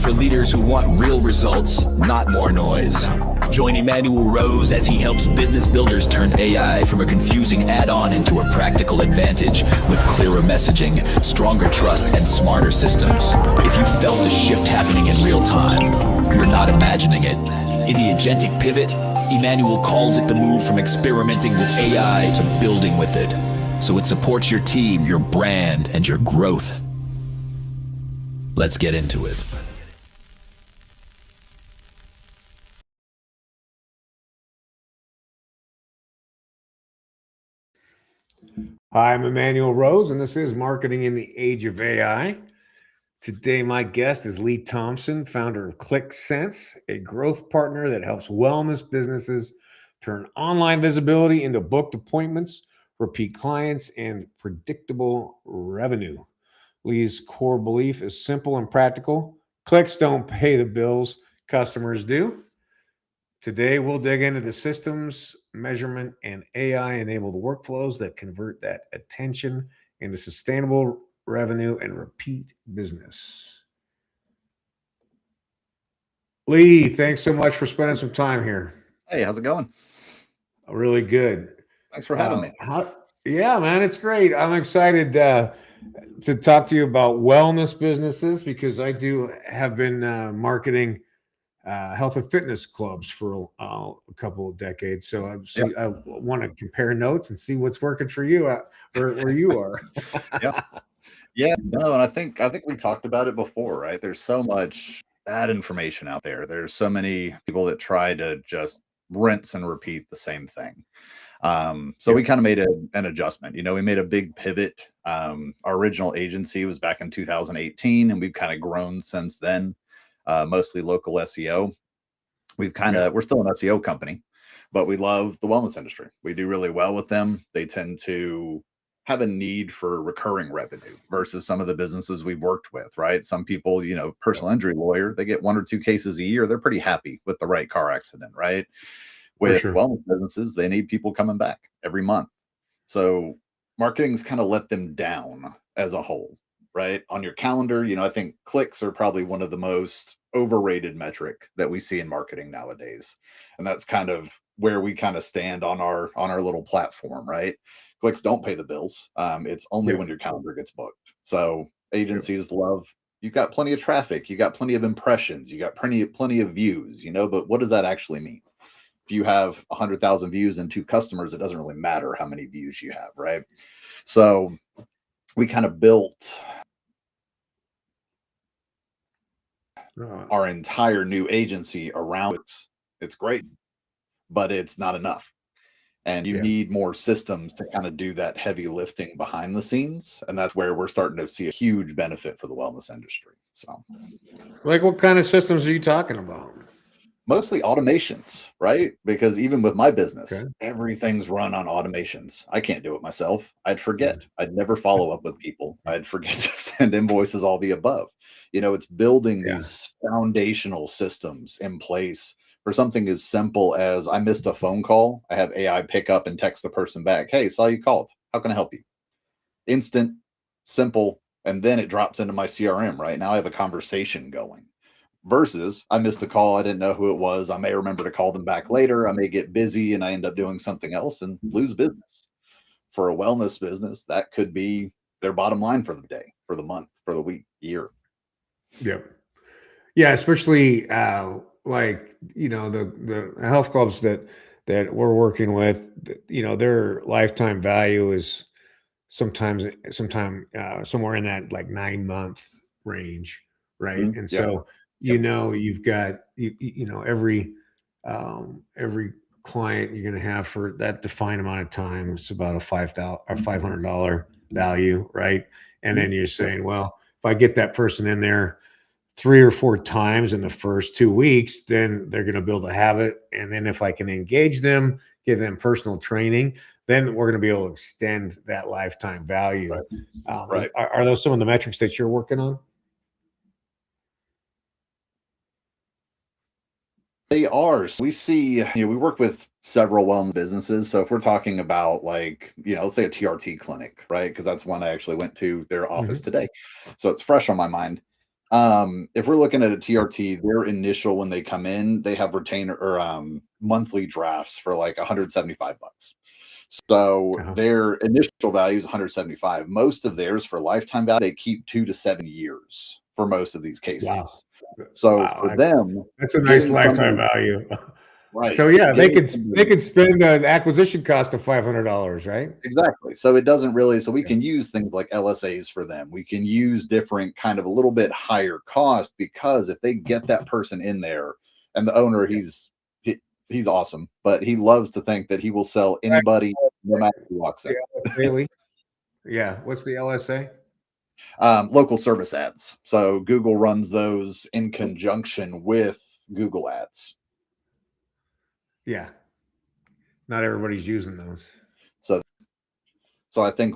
for leaders who want real results, not more noise. Join Emmanuel Rose as he helps business builders turn AI from a confusing add-on into a practical advantage with clearer messaging, stronger trust, and smarter systems. If you felt a shift happening in real time, you're not imagining it. In the agentic pivot, Emmanuel calls it the move from experimenting with AI to building with it, so it supports your team, your brand, and your growth. Let's get into it. Hi, I'm Emmanuel Rose, and this is Marketing in the Age of AI. Today, my guest is Lee Thompson, founder of ClickSense, a growth partner that helps wellness businesses turn online visibility into booked appointments, repeat clients, and predictable revenue. Lee's core belief is simple and practical. Clicks don't pay the bills, customers do. Today, we'll dig into the systems, measurement, and AI-enabled workflows that convert that attention into sustainable revenue and repeat business. Lee, thanks so much for spending some time here. Hey, how's it going? Really good. Thanks for having me. Yeah, man, it's great. I'm excited to talk to you about wellness businesses because I have been marketing health and fitness clubs for a couple of decades. So I want to compare notes and see what's working for you where you are. No, and I think we talked about it before, right? There's so much bad information out there. There's so many people that try to just rinse and repeat the same thing. So we kind of made an adjustment. We made a big pivot. Our original agency was back in 2018, and we've kind of grown since then. Mostly local SEO. We're still an SEO company, but we love the wellness industry. We do really well with them. They tend to have a need for recurring revenue versus some of the businesses we've worked with, right? Some people, personal injury lawyer, they get 1 or 2 cases a year. They're pretty happy with the right car accident, right? With wellness businesses, they need people coming back every month. So marketing's kind of let them down as a whole. Right on your calendar, I think clicks are probably one of the most overrated metric that we see in marketing nowadays, and that's kind of where we kind of stand on our little platform. Right, clicks don't pay the bills. It's only when your calendar gets booked. So agencies love, you've got plenty of traffic, you got plenty of impressions, you got plenty of views. But what does that actually mean? If you have 100,000 views and 2 customers, it doesn't really matter how many views you have, right? So we kind of built our entire new agency around it. It's great, but it's not enough. And you need more systems to kind of do that heavy lifting behind the scenes. And that's where we're starting to see a huge benefit for the wellness industry. So, like, what kind of systems are you talking about? Mostly automations, right? Because even with my business, everything's run on automations. I can't do it myself. I'd forget. I'd never follow up with people. I'd forget to send invoices, all the above. It's building these foundational systems in place for something as simple as I missed a phone call. I have AI pick up and text the person back. Hey, saw you called. How can I help you? Instant, simple, and then it drops into my CRM, right? Now I have a conversation going. Versus I missed a call. I didn't know who it was. I may remember to call them back later. I may get busy and I end up doing something else and lose business. For a wellness business, that could be their bottom line for the day, for the month, for the week, year. Yeah, especially the health clubs that we're working with, their lifetime value is somewhere in that like 9-month range, right? And so you've got every client you're going to have for that defined amount of time, it's about a $500 value, right? And then you're saying, well, if I get that person in there 3 or 4 times in the first 2 weeks, then they're going to build a habit. And then if I can engage them, give them personal training, then we're going to be able to extend that lifetime value. Right. Are those some of the metrics that you're working on? They are. So we see, we work with several wellness businesses. So if we're talking about let's say a TRT clinic, right? Because that's one I actually went to their office today. So it's fresh on my mind. If we're looking at a TRT, their initial when they come in, they have retainer or monthly drafts for like 175 bucks. So Uh-huh. their initial value is 175. Most of theirs for lifetime value, they keep 2 to 7 years for most of these Wow. cases. So for them, That's a nice getting lifetime somebody value. right, So yeah, they getting could they somebody could spend an acquisition cost of $500, right? exactly. So it doesn't really, so we Yeah. can use things like LSAs for them. We can use different kind of a little bit higher cost because if they get that person in there and the owner, Yeah. he's awesome, but he loves to think that he will sell Right. anybody no matter who walks in. The LSA, Lee? Yeah. What's the LSA? Local service ads. So Google runs those in conjunction with Google Ads. Yeah. Not everybody's using those. So, so I think,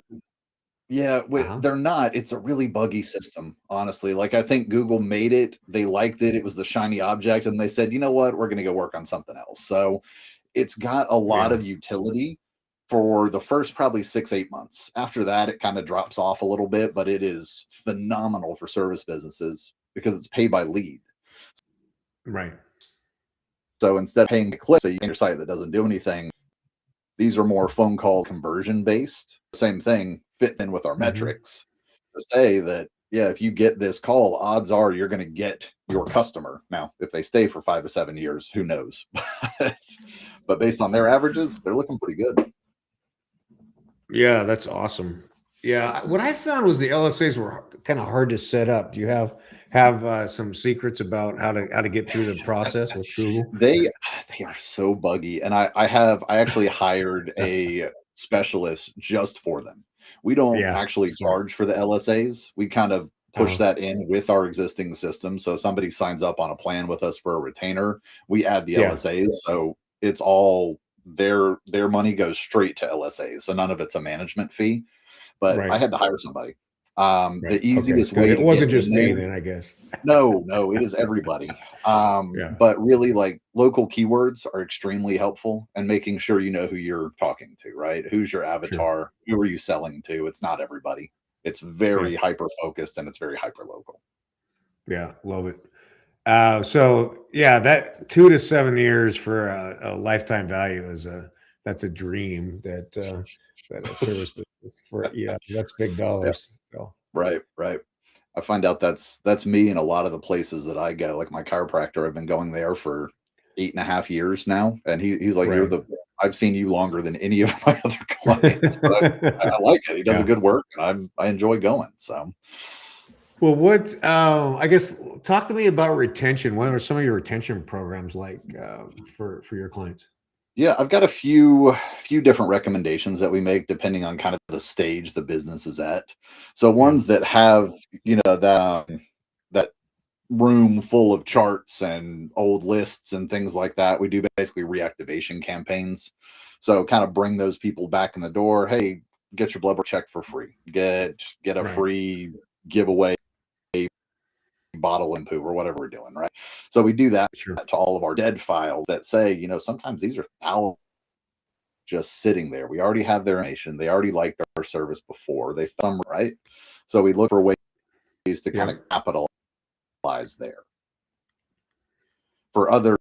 yeah, Uh-huh. they're not. It's a really buggy system, honestly. Like I think Google made it, they liked it, it was the shiny object, and they said, you know what, we're going to go work on something else. So it's got a lot Yeah. of utility for the first probably 6, 8 months. After that, it kind of drops off a little bit, but it is phenomenal for service businesses because it's pay by lead. Right. So instead of paying a click, so you get your site that doesn't do anything, these are more phone call conversion based. Same thing fit in with our Mhm. metrics to say that, yeah, if you get this call, odds are you're going to get your customer. Now, if they stay for 5 to 7 years, who knows? But based on their averages, they're looking pretty good. Yeah, that's awesome. Yeah, what I found was the LSAs were kind of hard to set up. Do you have some secrets about how to get through the process with Google? They are so buggy. And I actually hired a specialist just for them. We don't Yeah, actually smart. charge for the LSAs. We kind of push Uh-huh. that in with our existing system. So if somebody signs up on a plan with us for a retainer, we add the Yeah, LSAs. So it's all their money goes straight to LSAs. So none of it's a management fee. But I right, had to hire somebody. right. The Okay, easiest good. way It to get wasn't just in me there, then, I guess. no, no, it is everybody. Yeah, But really, like local keywords are extremely helpful and making sure you know who you're talking to, right? Who's your sure. avatar? Who are you selling to? It's not everybody. It's Yeah, very hyper focused and it's very hyper local. yeah, love it. So yeah, that 2 to 7 years for a lifetime value is that's a dream that a service business for yeah, that's big Yeah, dollars. So right, right. I find out that's me in a lot of the places that I go. Like my chiropractor, I've been going there for 8.5 years now, and he's like, "You're right. the I've seen you longer than any of my other clients." But I like it. He does a Yeah. good work, and I enjoy going. So Well, what I guess talk to me about retention. What are some of your retention programs like for your clients? yeah, I've got a few different recommendations that we make depending on kind of the stage the business is at. So Yeah, ones that have that room full of charts and old lists and things like that. We do basically reactivation campaigns. So kind of bring those people back in the door. Hey, get your blood work checked for free. Get a right. free giveaway bottle and poo or whatever we're doing, right? So we do that Sure. to all of our dead files that say, sometimes these are thousands just sitting there. We already have their information. They already liked our service before. They some right. So we look for ways to kind of Yep. capitalize there. For other,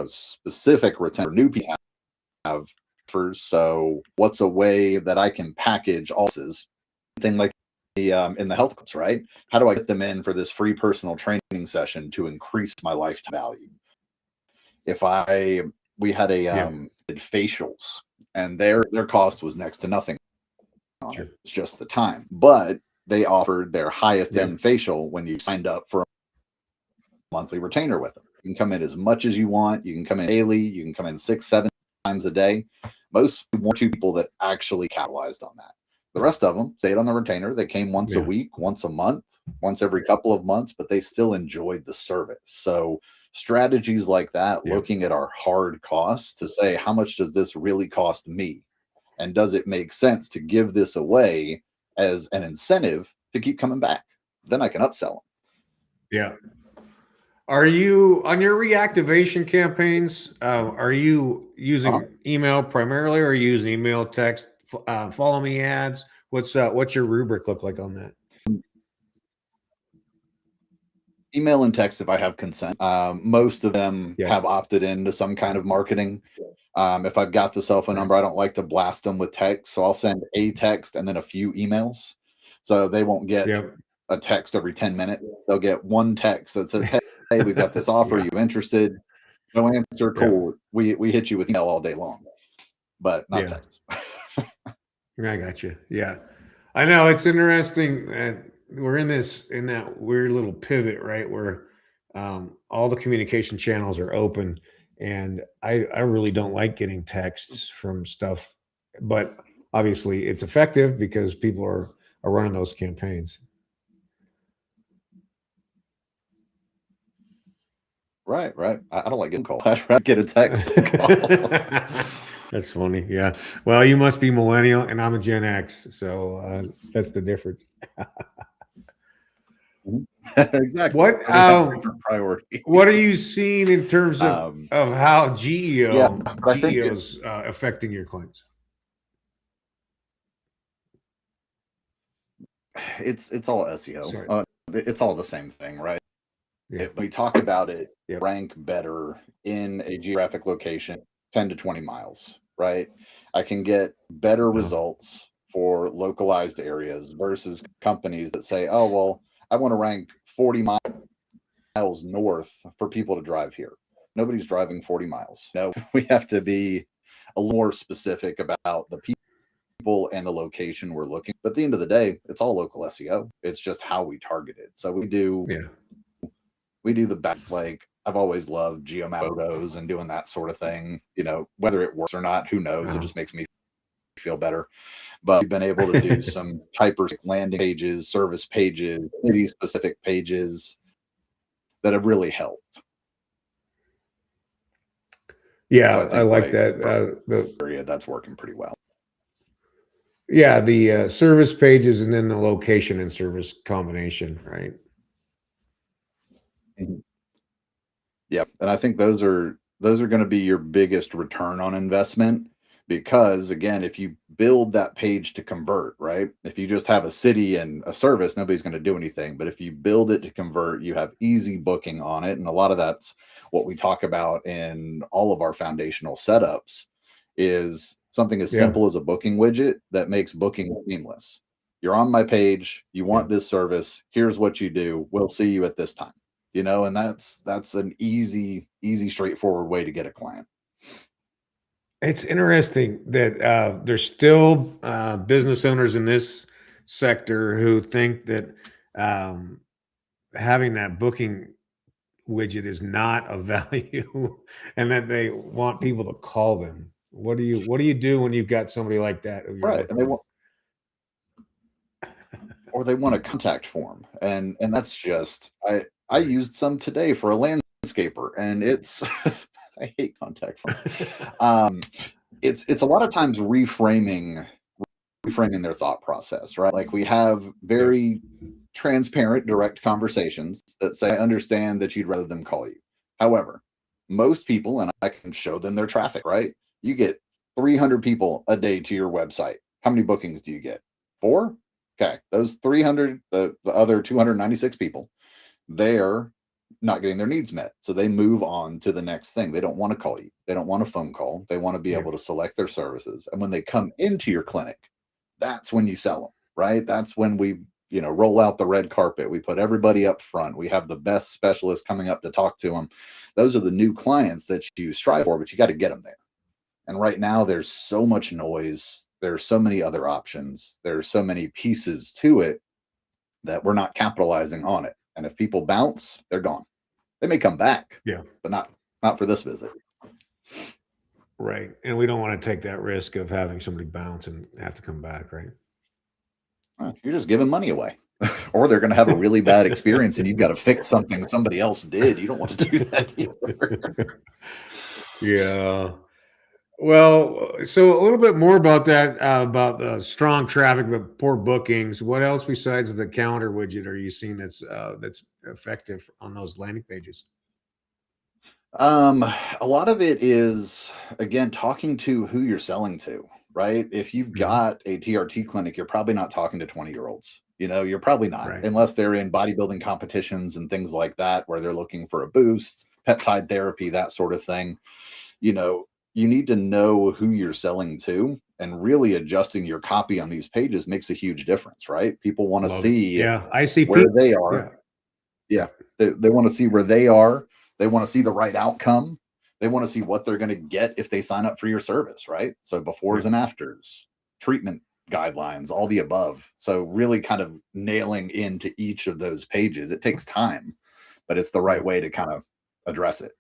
specific return new people have offers. So what's a way that I can package all this thing like the in the health clubs, right? How do I get them in for this free personal training session to increase my lifetime value? If we had a Yeah. did facials and their cost was next to nothing on Sure. it. It's just the time. But they offered their highest Yep. end facial when you signed up for a monthly retainer with them. You can come in as much as you want. You can come in daily. You can come in 6, 7 times a day. Most 1 or 2 people that actually capitalized on that. The rest of them stayed on the retainer. They came once a Yeah. week, once a month, once every couple of months, but they still enjoyed the service. So strategies like that, Yeah. looking at our hard costs to say, how much does this really cost me? And does it make sense to give this away as an incentive to keep coming back? Then I can upsell them. Yeah. Are you on your reactivation campaigns? Are you Uh-huh. using email primarily, or are you using email, text, follow me ads? What's your rubric look like on that? email and text if I have consent. Most of them Yeah. have opted into some kind of marketing. If I've got the cell phone number, I don't like to blast them with text, so I'll send a text and then a few emails. So they won't get Yep. a text every 10 minutes. They'll get one text that says, "Hey, we've got this offer. Are you interested?" No answer. Cool. We hit you with email all day long, but not text. I got you. Yeah, I know it's interesting that we're in that weird little pivot, right? Where all the communication channels are open, and I really don't like getting texts from stuff, but obviously it's effective because people are running those campaigns. Right. I don't like getting called. I'd rather get a text than call. That's funny. Yeah. Well, you must be millennial, and I'm a Gen X, so that's the difference. Exactly. What Different priority. what are you seeing in terms of how GEO I think GEO's affecting your clients? it's all SEO. Sorry. It's all the same thing, right? Yeah. We talk about it, Yep. rank better in a geographic location 10 to 20 miles, right? I can get better results for localized areas versus companies that say, oh, well, I want to rank 40 miles north for people to drive here. Nobody's driving 40 miles. No, we have to be a little more specific about the people and the location we're looking. But at the end of the day, it's all local SEO. It's just how we target it. So we do the back, like I've always loved geomap photos and doing that sort of thing. Whether it works or not, who knows? It just makes me feel better. But we've been able to do some hyper landing pages, service pages, city specific pages that have really helped. Yeah, So I like that. Area that's working pretty well. Yeah, the service pages and then the location and service combination, right? Yep. And I think those are going to be your biggest return on investment, because again, if you build that page to convert, right? If you just have a city and a service, nobody's going to do anything. But if you build it to convert, you have easy booking on it. And a lot of that's what we talk about in all of our foundational setups, is something as simple as a booking widget that makes booking seamless. You're on my page, you want this service, here's what you do, we'll see you at this time. And that's an easy, straightforward way to get a client. It's interesting that there's still business owners in this sector who think that having that booking widget is not of value, and that they want people to call them. What do you do when you've got somebody like that? Right, and they want a contact form, and that's just I used some today for a landscaper, and it's I hate contact forms. It's a lot of times reframing their thought process, right? Like we have very transparent, direct conversations that say, I understand that you'd rather them call you. However, most people, and I can show them their traffic, right? You get 300 people a day to your website. How many bookings do you get? 4? Okay. Those 300, the other 296 people, they're not getting their needs met. So they move on to the next thing. They don't want to call you. They don't want a phone call. They want to be able to select their services. And when they come into your clinic, that's when you sell them, right? That's when we, roll out the red carpet. We put everybody up front. We have the best specialists coming up to talk to them. Those are the new clients that you strive for, but you got to get them there. And right now there's so much noise. There's so many other options. There's so many pieces to it that we're not capitalizing on it. And if people bounce, they're gone. They may come back, but not for this visit. Right. And we don't want to take that risk of having somebody bounce and have to come back, right? You're just giving money away. Or they're going to have a really bad experience and you've got to fix something somebody else did. You don't want to do that either. Yeah. Well, so a little bit more about that, about the strong traffic but poor bookings. What else besides the calendar widget are you seeing that's effective on those landing pages? A lot of it is, again, talking to who you're selling to, right? If you've got a TRT clinic, you're probably not talking to 20-year-olds. You're probably not, Right. unless they're in bodybuilding competitions and things like that, where they're looking for a boost, peptide therapy, that sort of thing. You need to know who you're selling to, and really adjusting your copy on these pages makes a huge difference, right? People want to Love it. see Yeah. ICP. where they are. Yeah. Yeah. They want to see where they are. They want to see the right outcome. They want to see what they're going to get if they sign up for your service, right? So befores Yeah. and afters, treatment guidelines, all the above. So really kind of nailing into each of those pages. It takes time, but it's the right way to kind of address it.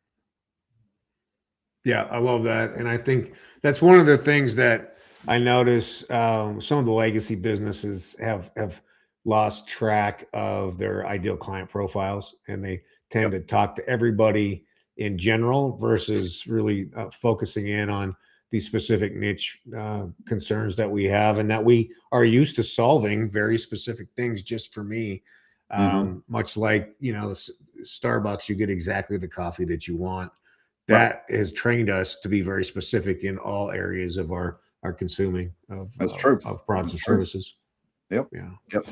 Yeah, I love that. And I think that's one of the things that I notice some of the legacy businesses have lost track of their ideal client profiles, and they tend Yep. to talk to everybody in general versus really focusing in on these specific niche concerns that we have, and that we are used to solving very specific things just for me. Mhm. Much like, Starbucks, you get exactly the coffee that you want. Right. That has trained us to be very specific in all areas of our consuming of That's true. of products That's and true. services. Yep. Yeah. Yep.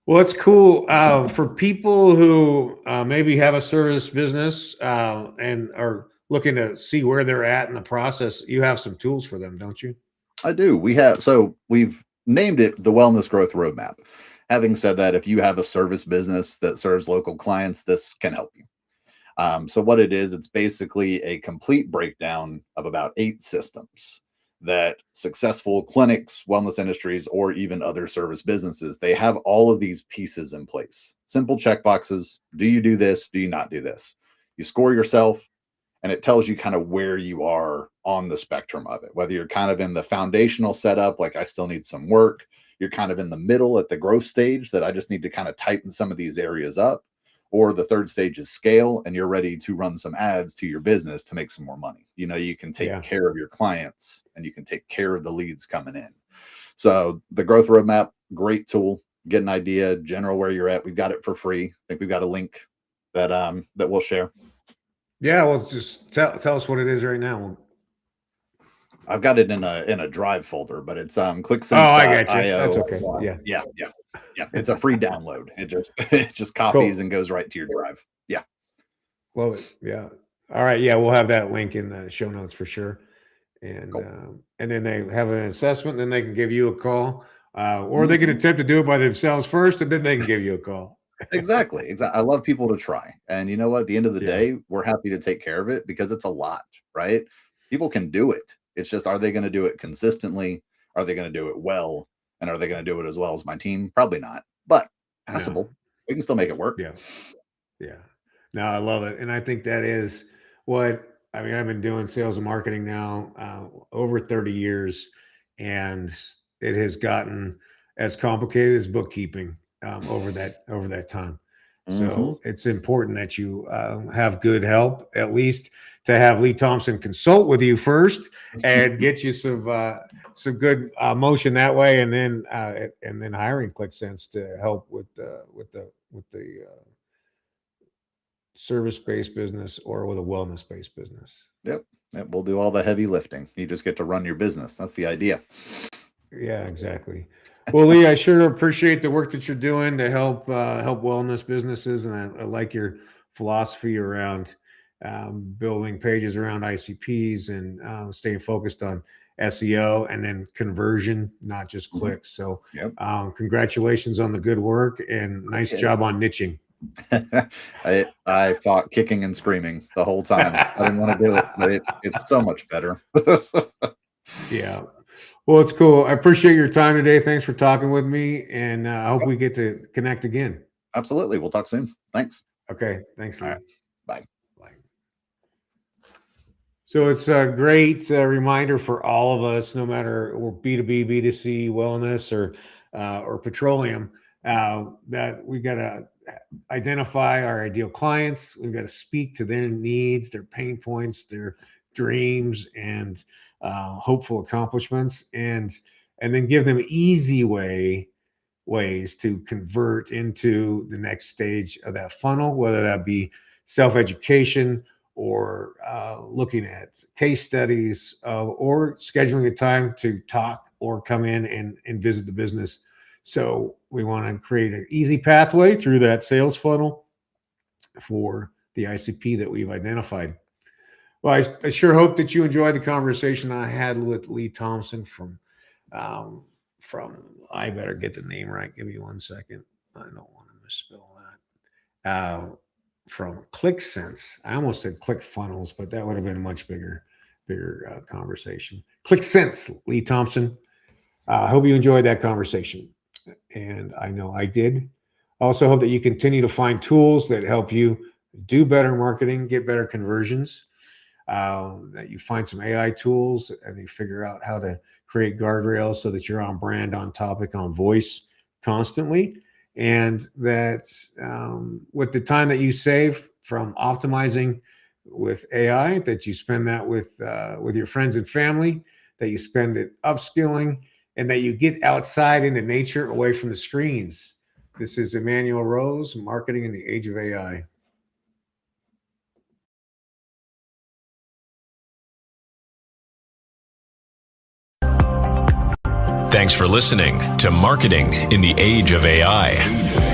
Well, it's cool for people who maybe have a service business and are looking to see where they're at in the process. You have some tools for them, don't you? I do. We've named it the Wellness Growth Roadmap. Having said that, if you have a service business that serves local clients, this can help you. So what it is, it's basically a complete breakdown of about 8 systems that successful clinics, wellness industries, or even other service businesses, they have all of these pieces in place. Simple checkboxes. Do you do this? Do you not do this? You score yourself, and it tells you kind of where you are on the spectrum of it, whether you're kind of in the foundational setup, like I still need some work, you're kind of in the middle at the growth stage that I just need to kind of tighten some of these areas up, or the third stage is scale and you're ready to run some ads to your business to make some more money. You can take Yeah. care of your clients and you can take care of the leads coming in. So the growth roadmap, great tool. Get an idea, general where you're at. We've got it for free. I think we've got a link that we'll share. Yeah. Well, just tell us what it is right now. I've got it in a drive folder, but it's Oh, I got you. That's clicksense.io. okay. Yeah. Yeah. It's a free download. It just copies Cool. and goes right to your drive. Yeah. Love it. Yeah. All right. Yeah, we'll have that link in the show notes for sure. And Cool. and then they have an assessment, then they can give you a call, or they can Mhm. attempt to do it by themselves first, and then they can give you a call. Exactly. I love people to try. And you know what? At the end of the Yeah. day, we're happy to take care of it because it's a lot, right? People can do it. It's just, are they going to do it consistently? Are they going to do it well? And are they going to do it as well as my team? Probably not, but No. passable. We can still make it work. Yeah. Yeah. No, I love it. And I think that is what I mean. I've been doing sales and marketing now over 30 years, and it has gotten as complicated as bookkeeping over that time. Hmm. So it's important that you have good help, at least to have Lee Thompson consult with you first and get you some good motion that way, and then hiring ClickSense to help with the service-based business or with a wellness-based business. Yep. Yep. We'll do all the heavy lifting. You just get to run your business. That's the idea. Yeah, exactly. Well, Lee, I sure appreciate the work that you're doing to help wellness businesses, and I like your philosophy around building pages around ICPs and staying focused on SEO and then conversion, not just Mhm. clicks. So, Yep. congratulations on the good work and nice Appreciate job on niching. I fought kicking and screaming the whole time. I didn't want to do it, but it's so much better. Yeah. Well, it's cool. I appreciate your time today. Thanks for talking with me, and I hope we get to connect again. Absolutely. We'll talk soon. Thanks. Okay. Thanks, All Lee. right. Bye. Bye. So it's a great reminder for all of us, no matter we're B2B, B2C, wellness, or petroleum, that we got to identify our ideal clients. We've got to speak to their needs, their pain points, their dreams, and hopeful accomplishments, and then give them easy ways to convert into the next stage of that funnel, whether that be self-education or looking at case studies or scheduling a time to talk or come in and visit the business So we want to create an easy pathway through that sales funnel for the ICP that we've identified. Well, I sure hope that you enjoyed the conversation I had with Lee Thompson from I better get the name right. Give me 1 second. I don't want to misspell that. From ClickSense. I almost said ClickFunnels, but that would have been a much bigger conversation. ClickSense, Lee Thompson. I hope you enjoyed that conversation. And I know I did. I also hope that you continue to find tools that help you do better marketing, get better conversions, that you find some AI tools and you figure out how to create guardrails so that you're on brand, on topic, on voice constantly. And that with the time that you save from optimizing with AI, that you spend that with your friends and family, that you spend it upskilling, and that you get outside into nature, away from the screens. This is Emmanuel Rose, Marketing in the Age of AI. Thanks for listening to Marketing in the Age of AI.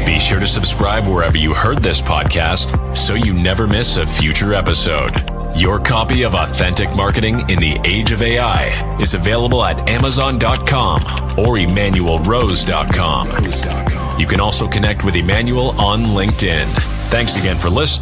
Be sure to subscribe wherever you heard this podcast so you never miss a future episode. Your copy of Authentic Marketing in the Age of AI is available at Amazon.com or EmmanuelRose.com. You can also connect with Emmanuel on LinkedIn. Thanks again for listening.